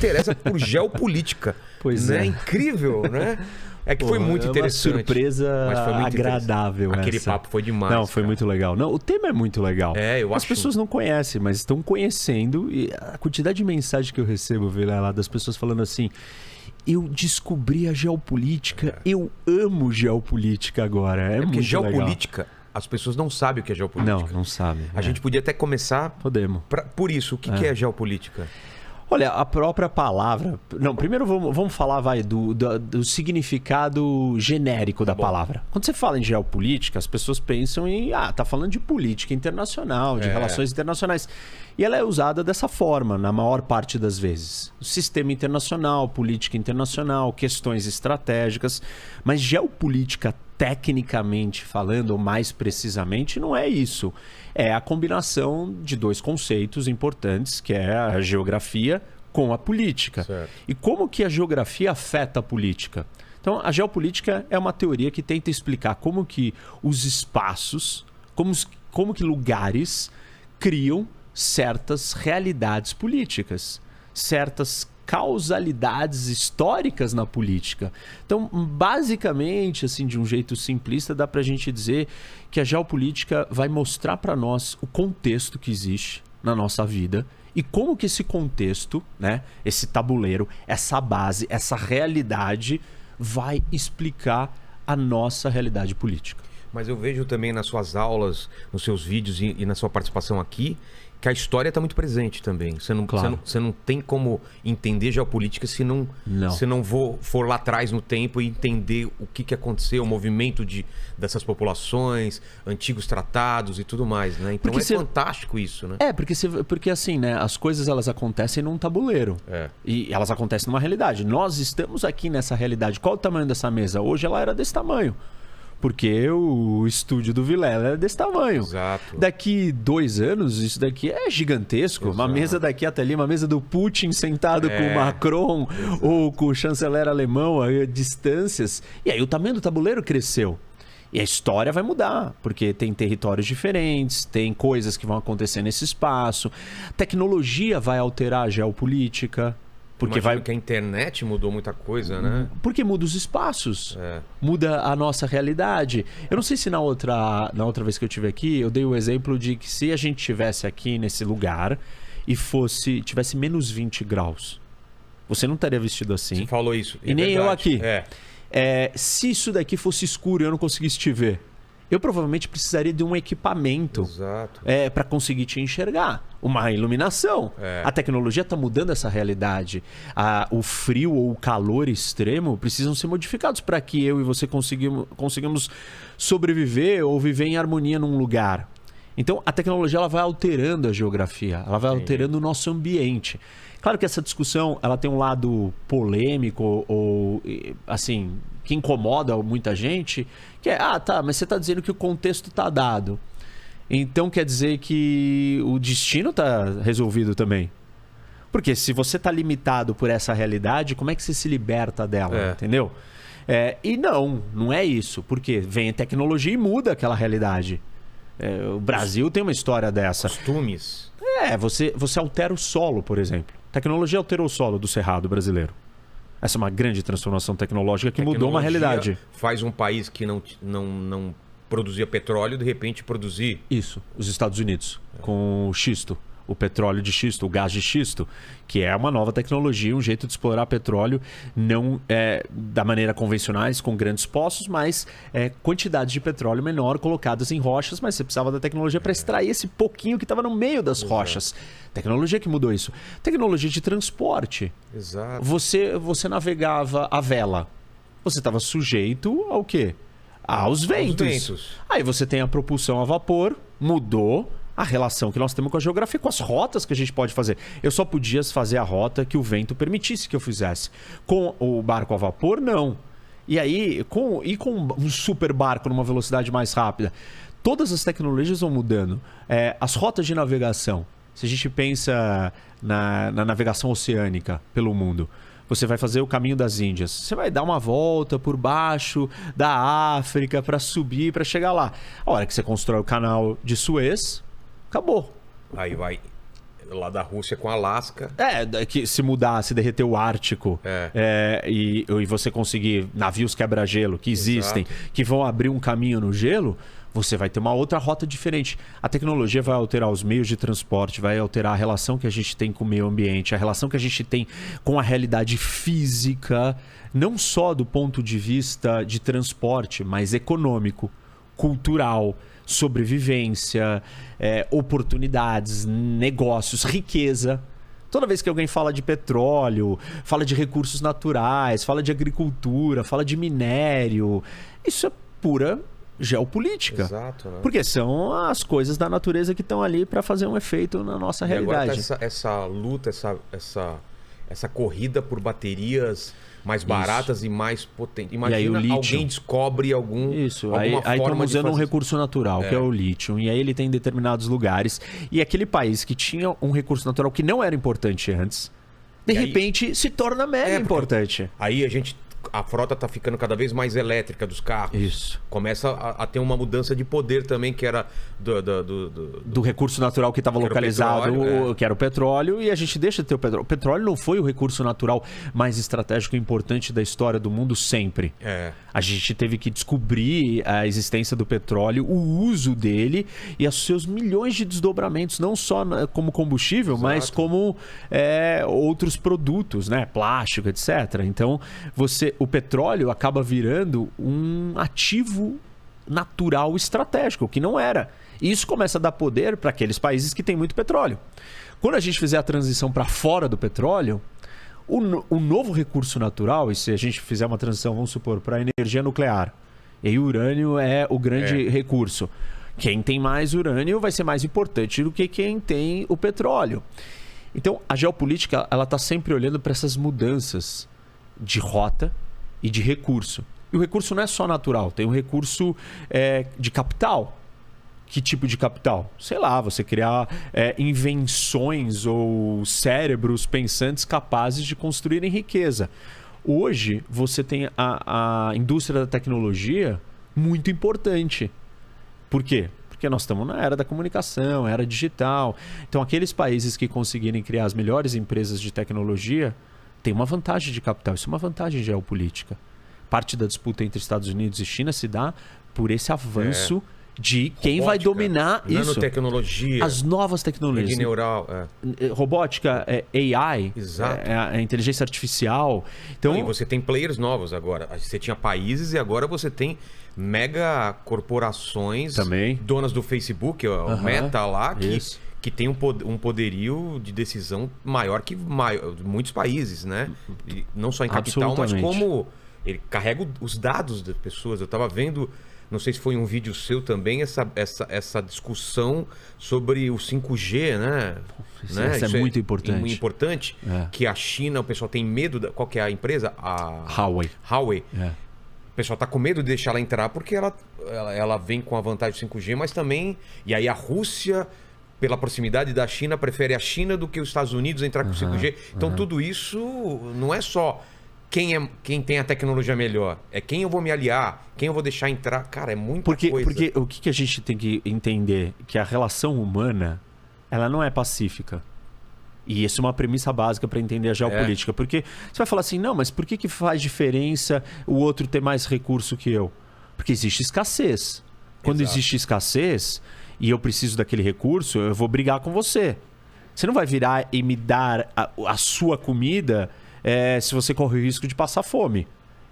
interessa por geopolítica. Pois né? é. Incrível, né? É que foi muito interessante. Uma surpresa mas foi muito agradável. Aquele essa. papo foi demais. Não, foi muito legal. Não, o tema é muito legal. Eu As acho. pessoas não conhecem, mas estão conhecendo. E a quantidade de mensagem que eu recebo, lá das pessoas falando assim: eu descobri a geopolítica, eu amo geopolítica agora. É porque muito geopolítica, legal. As pessoas não sabem o que é geopolítica. Não sabem. A gente podia até começar. Podemos. Por isso, o que é geopolítica? Olha, a própria palavra... Não, primeiro vamos falar do significado genérico da palavra. Quando você fala em geopolítica, as pessoas pensam em... tá falando de política internacional, de relações internacionais. E ela é usada dessa forma, na maior parte das vezes. Sistema internacional, política internacional, questões estratégicas. Mas geopolítica, tecnicamente falando, ou mais precisamente, não é isso. É a combinação de dois conceitos importantes, que é a geografia com a política. Certo. E como que a geografia afeta a política? Então, a geopolítica é uma teoria que tenta explicar como que os espaços, como que lugares criam certas realidades políticas, certas causalidades históricas na política. Então, basicamente, assim, de um jeito simplista, dá para a gente dizer que a geopolítica vai mostrar para nós o contexto que existe na nossa vida e como que esse contexto, né, esse tabuleiro, essa base, essa realidade vai explicar a nossa realidade política. Mas eu vejo também nas suas aulas, nos seus vídeos e na sua participação aqui, que a história está muito presente também. Você não tem como entender geopolítica se não for lá atrás no tempo e entender o que aconteceu, o movimento dessas populações, antigos tratados e tudo mais, né? Então fantástico isso, né? Porque assim, né? As coisas elas acontecem num tabuleiro. E elas acontecem numa realidade. Nós estamos aqui nessa realidade. Qual o tamanho dessa mesa? Hoje ela era desse tamanho. Porque o estúdio do Vilela é desse tamanho. Exato. Daqui 2 anos, isso daqui é gigantesco. Exato. Uma mesa daqui até ali, uma mesa do Putin sentado com o Macron ou com o chanceler alemão a distâncias. E aí o tamanho do tabuleiro cresceu. E a história vai mudar, porque tem territórios diferentes, tem coisas que vão acontecer nesse espaço. Tecnologia vai alterar a geopolítica. Porque que a internet mudou muita coisa, né? Porque muda os espaços, muda a nossa realidade. Eu não sei se na outra vez que eu estive aqui, eu dei o exemplo de que se a gente estivesse aqui nesse lugar e tivesse menos 20 graus, você não estaria vestido assim. Você falou isso. E nem eu aqui. Se isso daqui fosse escuro e eu não conseguisse te ver, eu provavelmente precisaria de um equipamento para conseguir te enxergar. Uma iluminação. A tecnologia está mudando essa realidade. O frio ou o calor extremo precisam ser modificados para que eu e você consigamos sobreviver ou viver em harmonia num lugar. Então, a tecnologia ela vai alterando a geografia, ela vai alterando o nosso ambiente. Claro que essa discussão ela tem um lado polêmico ou assim, que incomoda muita gente, que é, mas você está dizendo que o contexto está dado. Então quer dizer que o destino está resolvido também. Porque se você está limitado por essa realidade, como é que você se liberta dela, entendeu? E não é isso. Porque vem a tecnologia e muda aquela realidade. O Brasil tem uma história dessa. Costumes. Você altera o solo, por exemplo. A tecnologia alterou o solo do Cerrado brasileiro. Essa é uma grande transformação tecnológica que mudou uma realidade. Faz um país que não produzia petróleo, de repente produzir... Isso, os Estados Unidos, com o xisto, o petróleo de xisto, o gás de xisto, que é uma nova tecnologia, um jeito de explorar petróleo, não da maneira convencionais, com grandes poços, mas quantidades de petróleo menor colocadas em rochas, mas você precisava da tecnologia para extrair esse pouquinho que estava no meio das rochas. Tecnologia que mudou isso. Tecnologia de transporte. Exato. Você navegava a vela. Você estava sujeito ao quê? Aos ventos. Aí você tem a propulsão a vapor, mudou a relação que nós temos com a geografia, com as rotas que a gente pode fazer. Eu só podia fazer a rota que o vento permitisse que eu fizesse. Com o barco a vapor, não. E aí, com um super barco numa velocidade mais rápida, todas as tecnologias vão mudando. As rotas de navegação. Se a gente pensa na navegação oceânica pelo mundo, você vai fazer o caminho das Índias. Você vai dar uma volta por baixo da África para subir, para chegar lá. A hora que você constrói o canal de Suez, acabou. Aí vai lá da Rússia com Alasca. Que se mudar, se derreter o Ártico e você conseguir navios quebra-gelo que existem, que vão abrir um caminho no gelo, você vai ter uma outra rota diferente. A tecnologia vai alterar os meios de transporte, vai alterar a relação que a gente tem com o meio ambiente, a relação que a gente tem com a realidade física, não só do ponto de vista de transporte, mas econômico, cultural, sobrevivência, oportunidades, negócios, riqueza. Toda vez que alguém fala de petróleo, fala de recursos naturais, fala de agricultura, fala de minério, isso é pura geopolítica. Exato, né? Porque são as coisas da natureza que estão ali para fazer um efeito na nossa realidade. Agora tá essa luta, essa corrida por baterias mais baratas e mais potentes. Imagina alguém descobre alguma aí forma estamos usando um fazer... recurso natural, que é o lítio. E aí ele tem em determinados lugares. E aquele país que tinha um recurso natural que não era importante antes, de repente se torna mega importante. Aí a frota tá ficando cada vez mais elétrica dos carros. Isso. Começa a ter uma mudança de poder também, que era do recurso natural que estava localizado, que era o petróleo, e a gente deixa de ter o petróleo. O petróleo não foi o recurso natural mais estratégico e importante da história do mundo sempre. A gente teve que descobrir a existência do petróleo, o uso dele e os seus milhões de desdobramentos, não só como combustível, mas como outros produtos, né? Plástico, etc. Então, o petróleo acaba virando um ativo natural estratégico, que não era. E isso começa a dar poder para aqueles países que têm muito petróleo. Quando a gente fizer a transição para fora do petróleo, o novo recurso natural, e se a gente fizer uma transição, vamos supor, para a energia nuclear, e aí o urânio é o grande recurso. Quem tem mais urânio vai ser mais importante do que quem tem o petróleo. Então, a geopolítica ela está sempre olhando para essas mudanças de rota e de recurso. E o recurso não é só natural, tem um recurso de capital. Que tipo de capital? Sei lá, você criar invenções ou cérebros pensantes capazes de construírem riqueza. Hoje, você tem a indústria da tecnologia muito importante. Por quê? Porque nós estamos na era da comunicação, era digital. Então, aqueles países que conseguirem criar as melhores empresas de tecnologia têm uma vantagem de capital. Isso é uma vantagem geopolítica. Parte da disputa entre Estados Unidos e China se dá por esse avanço de quem vai dominar isso. Nanotecnologia. As novas tecnologias. Rede neural. Robótica, AI. Exato. A inteligência artificial. Então, e você tem players novos agora. Você tinha países e agora você tem mega corporações também. Donas do Facebook, o Meta lá, que tem um poderio de decisão maior que muitos países, né? E não só em capital, mas como ele carrega os dados das pessoas. Eu estava vendo, não sei se foi um vídeo seu também, essa discussão sobre o 5G, né? Isso é muito importante. Muito importante, que a China, o pessoal tem medo... Qual que é a empresa? A Huawei. O pessoal está com medo de deixar ela entrar porque ela vem com a vantagem do 5G, mas também... E aí a Rússia, pela proximidade da China, prefere a China do que os Estados Unidos entrar com o 5G. Então tudo isso não é só... Quem tem a tecnologia melhor? É quem eu vou me aliar, quem eu vou deixar entrar. Cara, é muita coisa. Porque o que a gente tem que entender? Que a relação humana, ela não é pacífica. E isso é uma premissa básica para entender a geopolítica. Porque você vai falar assim, não, mas por que faz diferença o outro ter mais recurso que eu? Porque existe escassez. Quando existe escassez e eu preciso daquele recurso, eu vou brigar com você. Você não vai virar e me dar a sua comida... se você corre o risco de passar fome.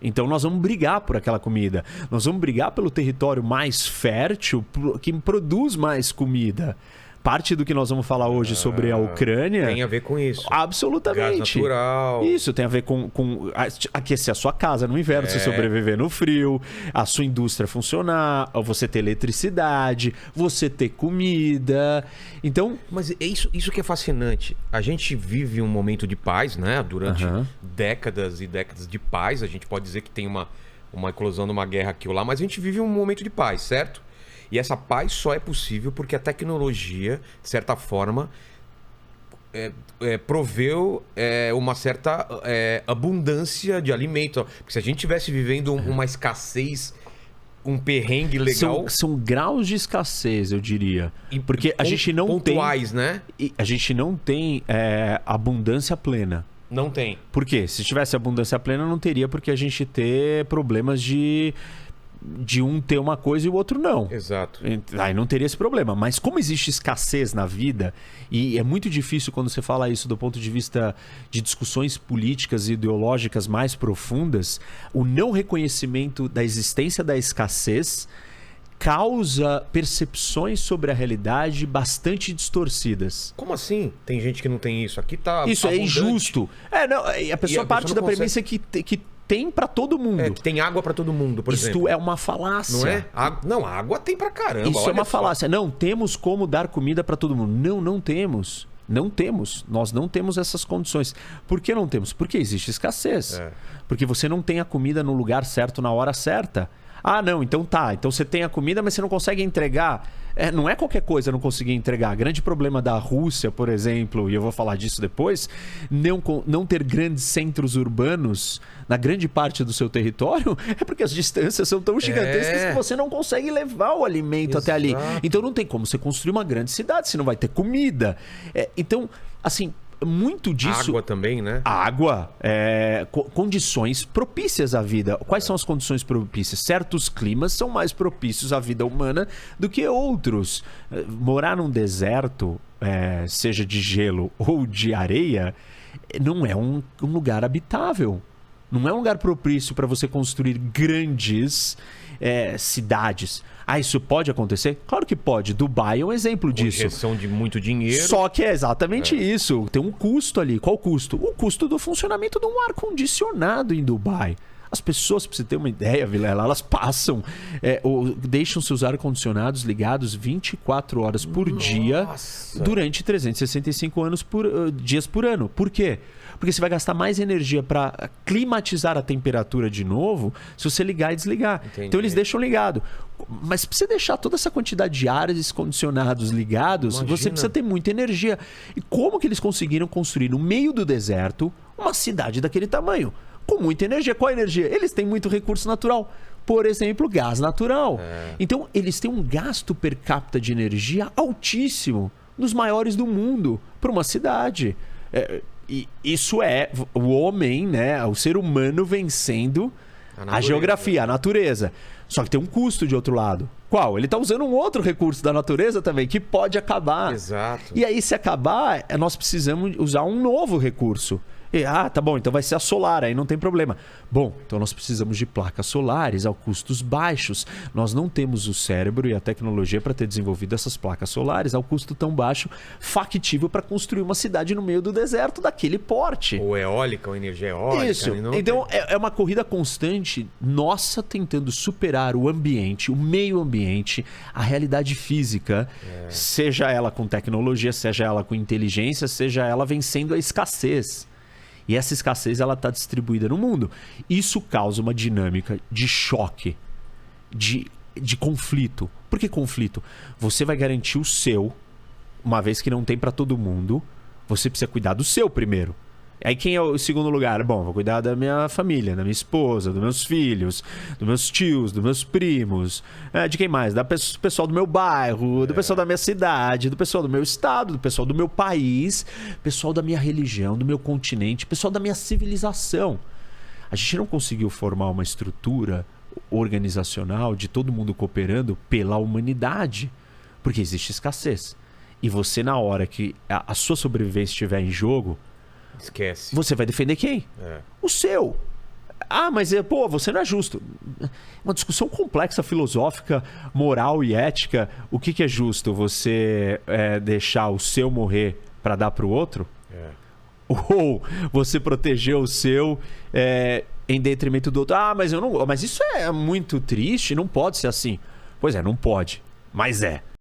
Então nós vamos brigar por aquela comida. Nós vamos brigar pelo território mais fértil, que produz mais comida. Parte do que nós vamos falar hoje sobre a Ucrânia... Tem a ver com isso. Absolutamente. Gás natural. Isso, tem a ver com aquecer a sua casa no inverno, você sobreviver no frio, a sua indústria funcionar, você ter eletricidade, você ter comida. Então... Mas é isso que é fascinante. A gente vive um momento de paz, né? Durante décadas e décadas de paz. A gente pode dizer que tem uma eclosão de uma guerra aqui ou lá, mas a gente vive um momento de paz, certo? E essa paz só é possível porque a tecnologia, de certa forma, proveu uma certa abundância de alimento. Porque se a gente estivesse vivendo uma escassez um perrengue legal. São graus de escassez, eu diria. Porque a gente não pontuais, tem... né? A gente não tem abundância plena. Não tem. Por quê? Se tivesse abundância plena, não teria porque a gente ter problemas de um ter uma coisa e o outro não. Exato. Aí não teria esse problema. Mas como existe escassez na vida, e é muito difícil quando você fala isso do ponto de vista de discussões políticas e ideológicas mais profundas, o não reconhecimento da existência da escassez causa percepções sobre a realidade bastante distorcidas. Como assim? Tem gente que não tem isso. Aqui tá isso abundante. É injusto. A pessoa parte da premissa que tem para todo mundo. Que tem água para todo mundo, por exemplo. Isto é uma falácia. Não é? Não, água tem pra caramba. Isso é uma falácia. Não temos como dar comida para todo mundo. Não temos. Não temos. Nós não temos essas condições. Por que não temos? Porque existe escassez. Porque você não tem a comida no lugar certo, na hora certa. Ah, não, então tá. Então você tem a comida, mas você não consegue entregar. Não é qualquer coisa não conseguir entregar. Grande problema da Rússia, por exemplo, e eu vou falar disso depois, não ter grandes centros urbanos na grande parte do seu território é porque as distâncias são tão gigantescas que você não consegue levar o alimento até ali. Então não tem como você construir uma grande cidade, se não vai ter comida. Então, assim... Muito disso... Água também, né? Água, condições propícias à vida. Quais são as condições propícias? Certos climas são mais propícios à vida humana do que outros. Morar num deserto, seja de gelo ou de areia, não é um lugar habitável. Não é um lugar propício para você construir grandes cidades. Isso pode acontecer? Claro que pode. Dubai é um exemplo disso. Injeção de muito dinheiro. Só que é exatamente isso. Tem um custo ali. Qual o custo? O custo do funcionamento de um ar-condicionado em Dubai. As pessoas, para você ter uma ideia, Vilela, elas passam, deixam seus ar-condicionados ligados 24 horas por dia durante 365 dias por ano. Por quê? Porque você vai gastar mais energia para climatizar a temperatura de novo se você ligar e desligar. Entendi. Então eles deixam ligado. Mas para você deixar toda essa quantidade de ares condicionados ligados, você precisa ter muita energia. E como que eles conseguiram construir no meio do deserto uma cidade daquele tamanho? Com muita energia. Qual a energia? Eles têm muito recurso natural. Por exemplo, gás natural. Então, eles têm um gasto per capita de energia altíssimo, dos maiores do mundo, para uma cidade. E isso é o homem, né? O ser humano vencendo a geografia, a natureza. Só que tem um custo de outro lado. Qual? Ele está usando um outro recurso da natureza também, que pode acabar. Exato. E aí, se acabar, nós precisamos usar um novo recurso. Tá bom, então vai ser a solar, aí não tem problema. Bom, então nós precisamos de placas solares a custos baixos. Nós não temos o cérebro e a tecnologia para ter desenvolvido essas placas solares ao custo tão baixo, factível para construir uma cidade no meio do deserto daquele porte. Ou eólica, ou energia eólica. Isso. Então é uma corrida constante nossa tentando superar o ambiente, o meio ambiente, a realidade física, seja ela com tecnologia, seja ela com inteligência, seja ela vencendo a escassez. E essa escassez ela está distribuída no mundo. Isso causa uma dinâmica de choque, de conflito. Por que conflito? Você vai garantir o seu, uma vez que não tem para todo mundo, você precisa cuidar do seu primeiro. Aí quem é o segundo lugar? Bom, vou cuidar da minha família, da minha esposa, dos meus filhos, dos meus tios, dos meus primos. De quem mais? Do pessoal do meu bairro, do pessoal da minha cidade, do pessoal do meu estado, do pessoal do meu país, pessoal da minha religião, do meu continente, pessoal da minha civilização. A gente não conseguiu formar uma estrutura organizacional de todo mundo cooperando pela humanidade, porque existe escassez. E você, na hora que a sua sobrevivência estiver em jogo, esquece. Você vai defender quem? O seu. Mas você não é justo. Uma discussão complexa, filosófica, moral e ética. O que é justo? Você deixar o seu morrer para dar para o outro? Ou você proteger o seu em detrimento do outro? Mas eu não. Mas isso é muito triste. Não pode ser assim. Pois não pode. Mas